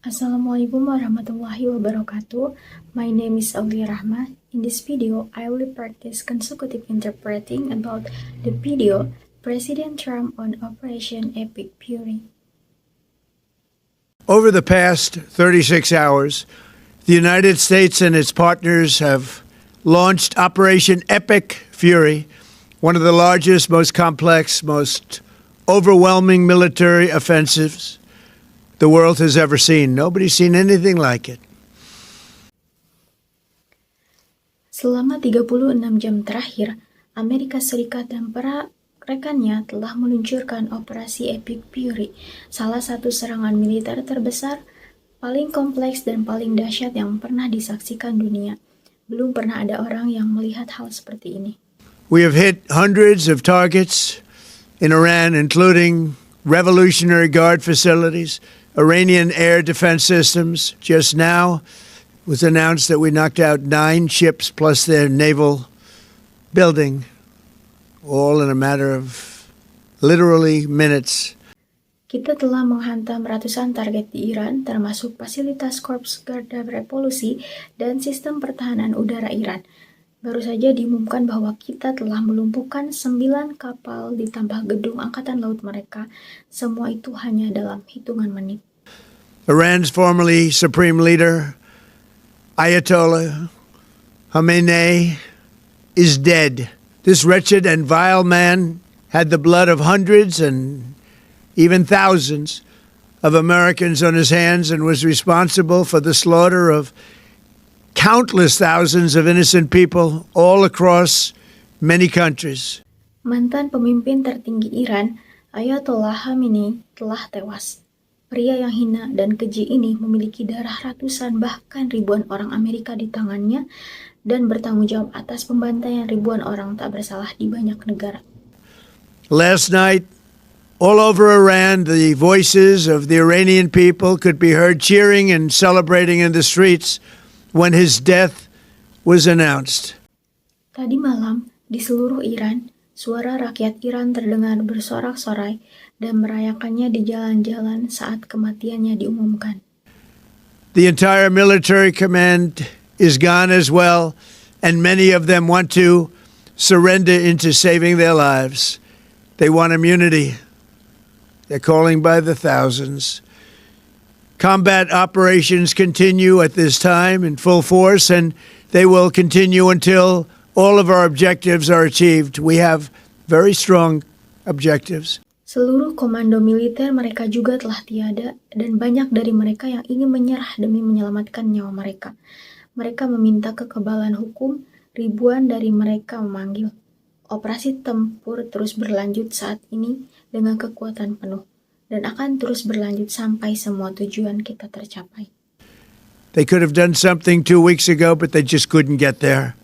Assalamualaikum warahmatullahi wabarakatuh. My name is Aulia Rahma. In this video, I will practice consecutive interpreting about the video President Trump on Operation Epic Fury. Over the past 36 hours, the United States and its partners have launched Operation Epic Fury, one of the largest, most complex, most overwhelming military offensives the world has ever seen. Nobody's seen anything like it. Selama 36 jam terakhir, Amerika Serikat dan para rekannya telah meluncurkan Operasi Epic Fury, salah satu serangan militer terbesar, paling kompleks dan paling dahsyat yang pernah disaksikan dunia. Belum pernah ada orang yang melihat hal seperti ini. We have hit hundreds of targets in Iran, including Revolutionary Guard facilities, Iranian air defense systems. Just now it was announced that we knocked out 9 ships plus their naval building, all in a matter of literally minutes. Kita telah menghantam ratusan target di Iran, termasuk fasilitas Korps Garda Revolusi dan sistem pertahanan udara Iran. Baru saja diumumkan bahwa kita telah melumpuhkan 9 kapal ditambah gedung angkatan laut mereka. Semua itu hanya dalam hitungan menit. Iran's formerly supreme leader, Ayatollah Khamenei, is dead. This wretched and vile man had the blood of hundreds and even thousands of Americans on his hands and was responsible for the slaughter of countless thousands of innocent people all across many countries. Mantan pemimpin tertinggi Iran, Ayatollah Khamenei, telah tewas. Pria yang hina dan keji ini memiliki darah ratusan bahkan ribuan orang Amerika di tangannya dan bertanggung jawab atas pembantaian ribuan orang tak bersalah di banyak negara. Last night, all over Iran, the voices of the Iranian people could be heard cheering and celebrating in the streets when his death was announced. Tadi malam, di seluruh Iran, suara rakyat Iran terdengar bersorak-sorai dan merayakannya di jalan-jalan saat kematiannya diumumkan. The entire military command is gone as well, and many of them want to surrender into saving their lives. They want immunity. They're calling by the thousands. Combat operations continue at this time in full force, and they will continue until all of our objectives are achieved. We have very strong objectives. Seluruh komando militer mereka juga telah tiada, dan banyak dari mereka yang ingin menyerah demi menyelamatkan nyawa mereka. Mereka meminta kekebalan hukum, ribuan dari mereka memanggil. Operasi tempur terus berlanjut saat ini dengan kekuatan penuh, dan akan terus berlanjut sampai semua tujuan kita tercapai. They could have done something 2 weeks ago, but they just couldn't get there.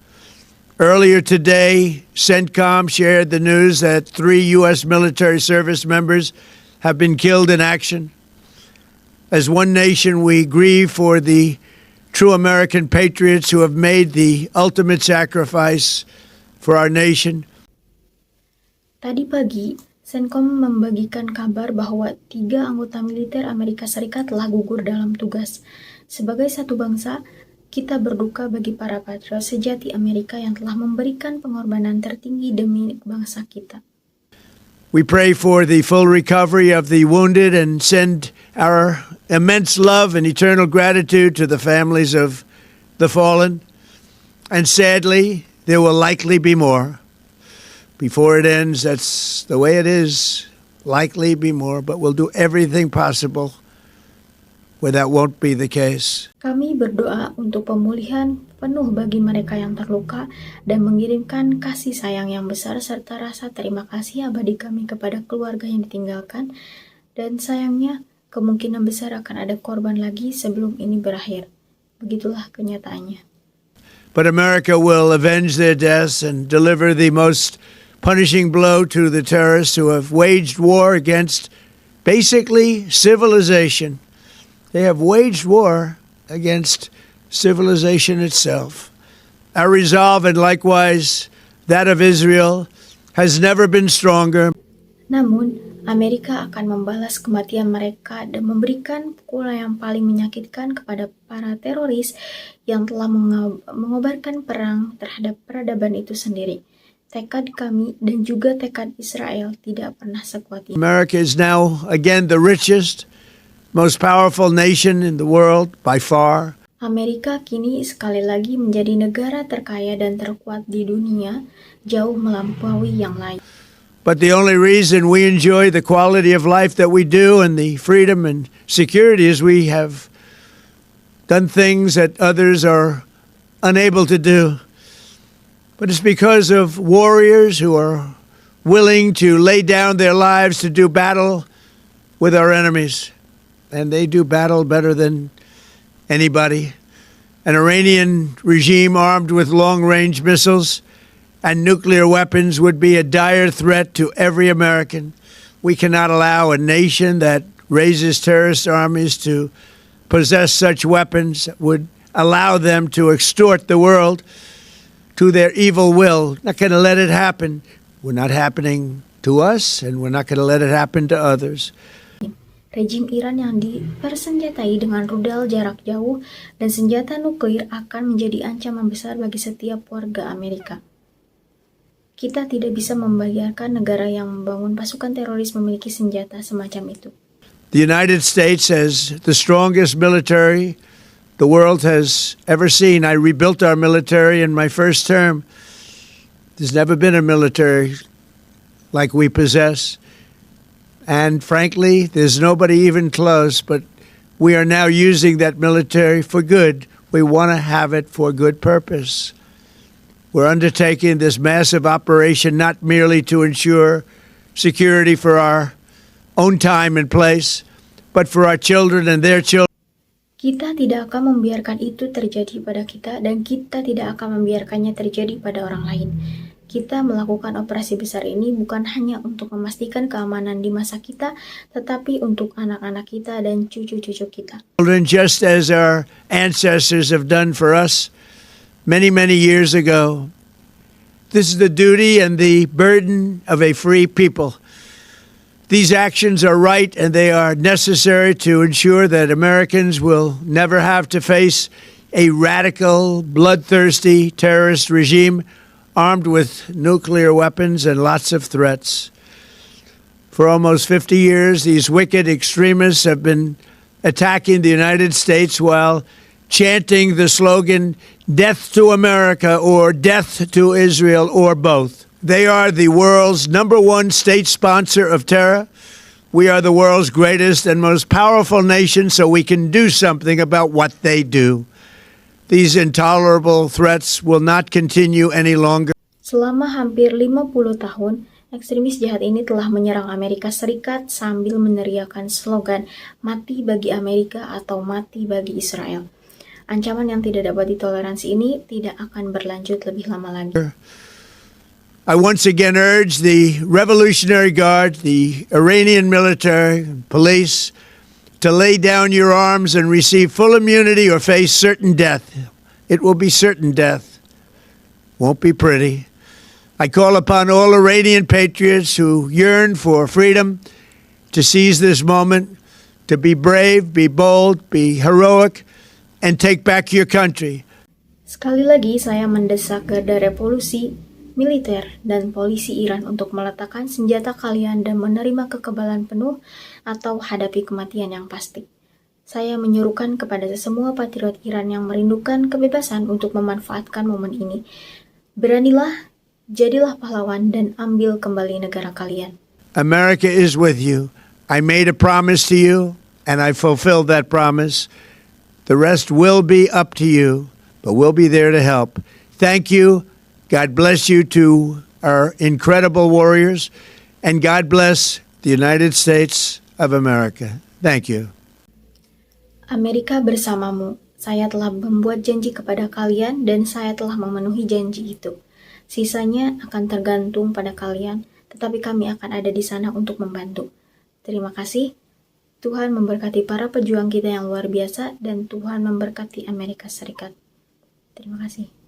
Earlier today, CENTCOM shared the news that 3 U.S. military service members have been killed in action. As one nation, we grieve for the true American patriots who have made the ultimate sacrifice for our nation. Tadi pagi, CENTCOM membagikan kabar bahwa 3 anggota militer Amerika Serikat telah gugur dalam tugas. Sebagai satu bangsa, kita berduka bagi para patriot sejati Amerika yang telah memberikan pengorbanan tertinggi demi bangsa kita. We pray for the full recovery of the wounded and send our immense love and eternal gratitude to the families of the fallen. And sadly, there will likely be more. Before it ends, that's the way it is. Likely be more, but we'll do everything possible where that won't be the case. Kami berdoa untuk pemulihan penuh bagi mereka yang terluka dan mengirimkan kasih sayang yang besar serta rasa terima kasih abadi kami kepada keluarga yang ditinggalkan, dan sayangnya kemungkinan besar akan ada korban lagi sebelum ini berakhir. Begitulah kenyataannya. But America will avenge their deaths and deliver the most punishing blow to the terrorists who have waged war against basically civilization. They have waged war against civilization itself. Our resolve, and likewise that of Israel, has never been stronger. Namun, Amerika akan membalas kematian mereka dan memberikan pukulan yang paling menyakitkan kepada para teroris yang telah mengobarkan perang terhadap peradaban itu sendiri. Tekad kami dan juga tekad Israel tidak pernah sekuat ini. America is now again the richest, most powerful nation in the world by far. Amerika kini sekali lagi menjadi negara terkaya dan terkuat di dunia, jauh melampaui yang lain. But the only reason we enjoy the quality of life that we do and the freedom and security is we have done things that others are unable to do. But it's because of warriors who are willing to lay down their lives to do battle with our enemies. And they do battle better than anybody. An Iranian regime armed with long-range missiles and nuclear weapons would be a dire threat to every American. We cannot allow a nation that raises terrorist armies to possess such weapons that would allow them to extort the world to their evil will. Not going to let it happen. We're not happening to us, and we're not going to let it happen to others. Rejim Iran yang dipersenjatai dengan rudal jarak jauh dan senjata nuklir akan menjadi ancaman besar bagi setiap warga Amerika. Kita tidak bisa membiarkan negara yang membangun pasukan teroris memiliki senjata semacam itu. The United States has the strongest military the world has ever seen. I rebuilt our military in my first term. There's never been a military like we possess. And frankly, there's nobody even close, but we are now using that military for good. We want to have it for good purpose. We're undertaking this massive operation not merely to ensure security for our own time and place, but for our children and their children. Kita tidak akan membiarkan itu terjadi pada kita dan kita tidak akan membiarkannya terjadi pada orang lain. Kita melakukan operasi besar ini bukan hanya untuk memastikan keamanan di masa kita, tetapi untuk anak-anak kita dan cucu-cucu kita. Just as our ancestors have done for us many, many years ago. This is the duty and the burden of a free people. These actions are right and they are necessary to ensure that Americans will never have to face a radical, bloodthirsty terrorist regime armed with nuclear weapons and lots of threats. For almost 50 years, these wicked extremists have been attacking the United States while chanting the slogan, "Death to America" or "Death to Israel" or both. They are the world's #1 state sponsor of terror. We are the world's greatest and most powerful nation, so we can do something about what they do. These intolerable threats will not continue any longer. Selama hampir 50 tahun, ekstremis jahat ini telah menyerang Amerika Serikat sambil meneriakkan slogan "Mati bagi Amerika" atau "Mati bagi Israel". Ancaman yang tidak dapat ditoleransi ini tidak akan berlanjut lebih lama lagi. I once again urge the Revolutionary Guard, the Iranian military, police, to lay down your arms and receive full immunity or face certain death. It will be certain death. Won't be pretty. I call upon all Iranian patriots who yearn for freedom to seize this moment, to be brave, be bold, be heroic, and take back your country. Sekali lagi saya mendesak garda revolusi, militer, dan polisi Iran untuk meletakkan senjata kalian dan menerima kekebalan penuh atau hadapi kematian yang pasti. Saya menyuruhkan kepada semua patriot Iran yang merindukan kebebasan untuk memanfaatkan momen ini. Beranilah, jadilah pahlawan, dan ambil kembali negara kalian. America is with you. I made a promise to you, and I fulfilled that promise. The rest will be up to you, but we'll be there to help. Thank you. God bless you to our incredible warriors, and God bless the United States of America. Thank you. Amerika bersamamu. Saya telah membuat janji kepada kalian dan saya telah memenuhi janji itu. Sisanya akan tergantung pada kalian, tetapi kami akan ada di sana untuk membantu. Terima kasih. Tuhan memberkati para pejuang kita yang luar biasa dan Tuhan memberkati Amerika Serikat. Terima kasih.